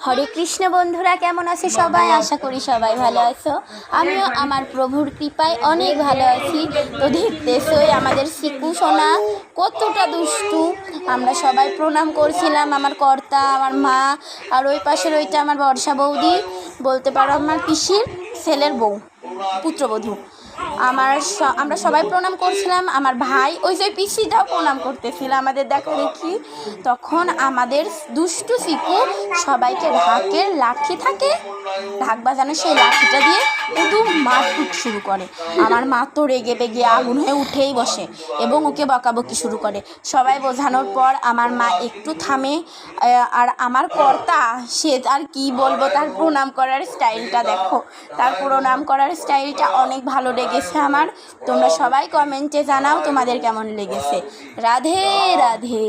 হরে কৃষ্ণ বন্ধুরা, কেমন আছো সবাই? আশা করি সবাই ভালো আছো। আমিও আমার প্রভুর কৃপায় অনেক ভালো আছি। তো দেখতেছই আমাদের শিকু সোনা কতটা দুষ্টু। আমরা সবাই প্রণাম করছিলাম, আমার কর্তা, আমার মা, আর ওই পাশের ওইটা আমার বর্ষা বৌদি, বলতে পারো আমার পিসির ছেলের বউ, পুত্রবধূ। আমরা সবাই প্রণাম করছিলাম। আমার ভাই ওই যে পিসিটাও প্রণাম করতেছিল আমাদের দেখা দেখি। তখন আমাদের দুষ্টু শিকু সবাইকে ঢাকের লাঠি থাকে, ঢাক বাজানো, সেই লাঠিটা দিয়ে শুধু মারপিট শুরু করে। আমার মা তো রেগে বেগে আগুন হয়ে উঠেই বসে এবং ওকে বকাবকি শুরু করে। সবাই বোঝানোর পর আমার মা একটু থামে। আর আমার কর্তা, সে আর কি বলবো, তার প্রণাম করার স্টাইলটা দেখো, তার প্রণাম করার স্টাইলটা অনেক ভালো লেগেছে আমার। তোমরা সবাই কমেন্টে জানাও তোমাদের কেমন লেগেছে। রাধে রাধে।